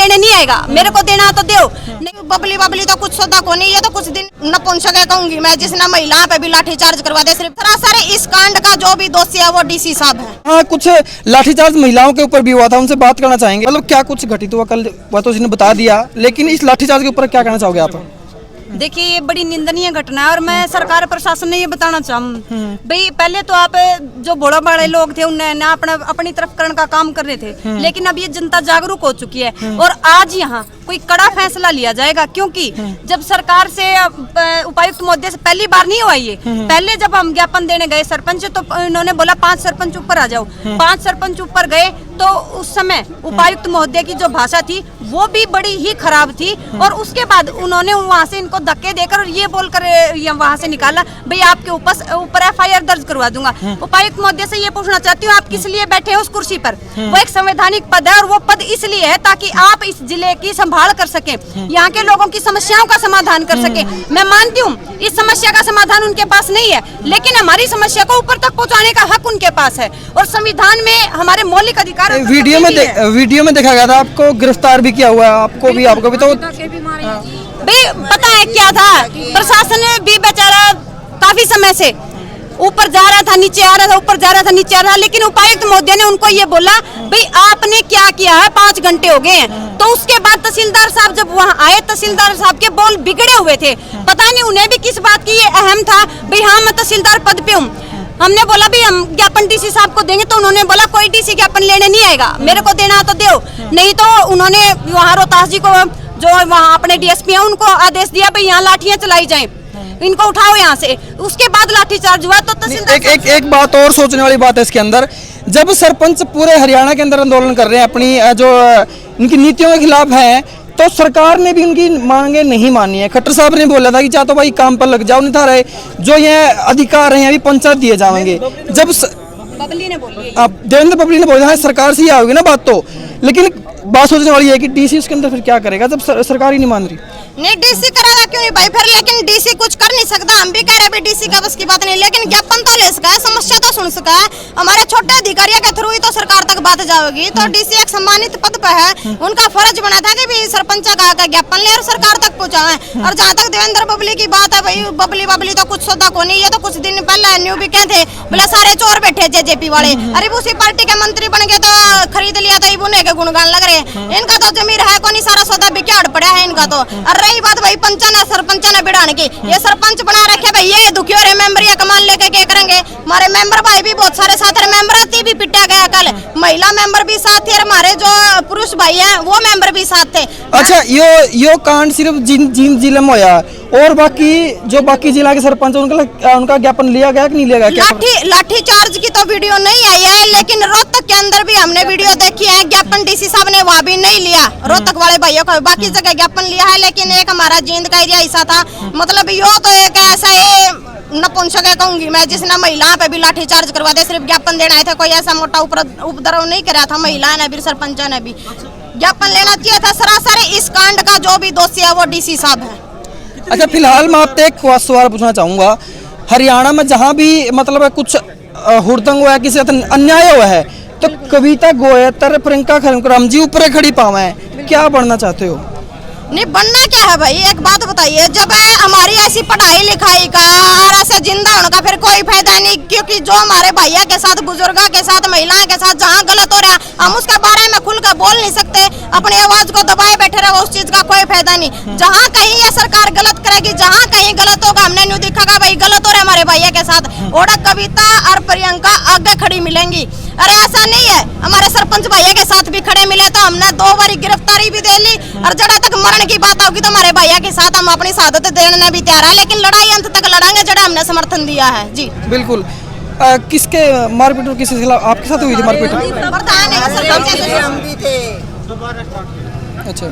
लेने नहीं आएगा, मेरे को देना तो दो। नहीं बबली बबली तो कुछ सौदा को नहीं, ये तो कुछ दिन नपुंसक है कहूंगी मैं, जिसने महिला पे भी लाठीचार्ज करवा दे। सिर्फ सरासर इस कांड का जो भी दोषी है वो डीसी साहब है। हाँ, कुछ लाठीचार्ज महिलाओं के ऊपर भी हुआ था, उनसे बात करना चाहेंगे। मतलब क्या कुछ घटित हुआ कल, वह तो उसने बता दिया, लेकिन इस लाठीचार्ज के ऊपर क्या कहना चाहोगे आप? देखिए ये बड़ी निंदनीय घटना है और मैं सरकार प्रशासन ने ये बताना चाहूँ भाई, पहले तो आप जो बड़े बड़े लोग थे उन्हें ना अपनी तरफ करने का काम कर रहे थे, लेकिन अब ये जनता जागरूक हो चुकी है और आज यहाँ कोई कड़ा फैसला लिया जाएगा। क्योंकि जब सरकार से उपायुक्त महोदय से पहली बार नहीं हुआ ये, पहले जब हम ज्ञापन देने गए सरपंच तो इन्होंने बोला 5 सरपंच ऊपर आ जाओ। 5 सरपंच ऊपर गए तो उस समय उपायुक्त महोदय की जो भाषा थी वो भी बड़ी ही खराब थी और उसके बाद उन्होंने वहाँ से इनको धक्के देकर और ये बोलकर वहाँ से निकाला भाई आपके ऊपर FIR दर्ज करवा दूंगा। उपायुक्त महोदय से ये पूछना चाहती हूँ, आप किस लिए बैठे हैं उस कुर्सी पर? वो एक संवैधानिक पद है और वो पद इसलिए है ताकि आप इस जिले की संभाल कर सके, यहाँ के लोगों की समस्याओं का समाधान कर सके। मैं मानती हूँ इस समस्या का समाधान उनके पास नहीं है, लेकिन हमारी समस्या को ऊपर तक पहुँचाने का हक उनके पास है और संविधान में हमारे मौलिक अधिकार। वीडियो में देखा गया था आपको गिरफ्तार भी किया हुआ है, आपको भी तो भाई पता है क्या था, प्रशासन भी बेचारा काफी समय से ऊपर जा रहा था नीचे आ रहा था, ऊपर जा रहा था नीचे आ रहा था, लेकिन उपायुक्त महोदय ने उनको ये बोला भाई आपने क्या किया है, 5 घंटे हो गए हैं। तो उसके बाद तहसीलदार साहब जब वहाँ आए, तहसीलदार साहब के बोल बिगड़े हुए थे, पता नहीं उन्हें भी किस बात की ये अहम था भाई हाँ मैं तहसीलदार पद पे हूँ। हमने बोला भी हम ज्ञापन डीसी साहब को देंगे, तो उन्होंने बोला कोई डीसी ज्ञापन लेने नहीं आएगा, मेरे को देना तो दो। नहीं तो उन्होंने वहाँ रोहतास जी को जो वहाँ अपने DSP हैं उनको आदेश दिया भाई यहाँ लाठियाँ चलाई जाएं, इनको उठाओ यहाँ से। उसके बाद लाठीचार्ज हुआ। तो तहसीलदार एक बात और सोचने वाली बात है इसके अंदर, जब सरपंच पूरे हरियाणा के अंदर आंदोलन कर रहे हैं अपनी जो इनकी नीतियों के खिलाफ हैं, तो सरकार ने भी उनकी मांगे नहीं मानी है। खट्टर साहब ने बोला था कि चाहे तो भाई काम पर लग जाओ, नहीं था रहे जो ये अधिकार हैं अभी पंचायत दिए जाएंगे। जब बबली ने बोली, देवेंद्र बबली ने बोला है सरकार से ही आओगी ना बात, तो लेकिन बात सोचने वाली है कि डीसी उसके अंदर फिर क्या करेगा जब सरकार ही नहीं मान रही। नहीं डीसी करेगा क्यों नहीं भाई फिर, लेकिन डीसी कुछ कर नहीं सकता। हम भी कह रहे हैं डीसी का बस की बात नहीं, लेकिन ज्ञापन तो ले सका है, समस्या तो सुन सका है। हमारे छोटे अधिकारियों के थ्रू ही तो सरकार तक बात जाएगी। तो डीसी एक सम्मानित पद पर है, उनका फर्ज बना था कि भी सरपंच का ज्ञापन ले और सरकार तक पहुँचाए। और जहाँ तक देवेंद्र बबली की बात है भाई, बबली तो कुछ सौदा को नहीं, ये तो कुछ दिन पहले न्यू भी कहे थे बोले सारे चोर बैठे JJP वाले। अरे उसी पार्टी के मंत्री बन गए तो खरीद लिया तो इबुने के गुणगान लग रहे। इनका तो जमीर है को नहीं, सारा सौदा बिगाड़ पड़ा है इनका तो। और रही बात भाई पंचन है सरपंच ने बिड़ाने की, ये सरपंच बना रखे भाई, ये दुखी हो रहे मेंबर या कमान लेके क्या करेंगे। हमारे मेंबर भाई भी बहुत सारे साथ, मेंबर भी पिटा गया कल, महिला मेंबर भी साथ थे, हमारे जो पुरुष भाई हैं वो मेंबर भी साथ थे। अच्छा यो कांड सिर्फ जिन जिले में होया और बाकी जिला के सरपंच उनका ज्ञापन लिया गया कि नहीं लिया गया? लाठी चार्ज की तो वीडियो नहीं आई है, लेकिन रोहतक के अंदर भी हमने वीडियो देखी है, ज्ञापन डीसी साहब ने वहाँ भी नहीं लिया रोहतक वाले भाइयों का, बाकी जगह ज्ञापन लिया है। लेकिन एक हमारा जींद का एरिया ऐसा था, मतलब यो तो एक ऐसा नपुंसक है कहूंगी मैं, जिसने महिला पे भी लाठीचार्ज करवा दे। सिर्फ ज्ञापन देना आए थे, कोई ऐसा मोटा उपद्रव नहीं कराया था। महिला ने भी सरपंच ने भी ज्ञापन लेना चाहिए था। सरासर इस कांड का जो भी दोषी है वो डीसी साहब है। अच्छा फिलहाल मैं आपसे एक सवाल पूछना चाहूंगा, हरियाणा में जहाँ भी मतलब कुछ हुड़दंग हुआ है, किसी अन्याय हुआ है, तो कविता गोयतर प्रियंका खरम जी ऊपर खड़ी पावा है, क्या बनना चाहते हो? नहीं बनना क्या है भाई, एक बात बताइए, जब हमारी ऐसी पढ़ाई लिखाई का और ऐसे जिंदा होने का फिर कोई फायदा नहीं, क्योंकि जो हमारे भैया के साथ, बुजुर्गों के साथ, महिलाओं के साथ जहाँ गलत हो रहा है हम उसके बारे में खुलकर बोल नहीं सकते, अपनी आवाज को दबाए बैठे रहे, उस चीज का कोई फायदा नहीं। जहाँ कहीं ये सरकार गलत करेगी, जहाँ कहीं गलत होगा, हमने न्यू दिखागा भाई गलत हो रहा है हमारे भैया के साथ, और कविता और प्रियंका आगे खड़ी मिलेंगी। अरे ऐसा नहीं है, हमारे सरपंच भैया के साथ भी खड़े मिले तो हमने 2 बार गिरफ्तारी भी दे ली, और जड़ा तक मरण की बात होगी तो हमारे भैया के साथ हम अपनी शहादत देने भी तैयार है, लेकिन लड़ाई अंत तक लड़ाएंगे जड़ा हमने समर्थन दिया है। जी बिल्कुल। किसके मारपीट और किसके खिलाफ आपके साथ हुई थी मारपीट? प्रधान है सरपंच। अच्छा।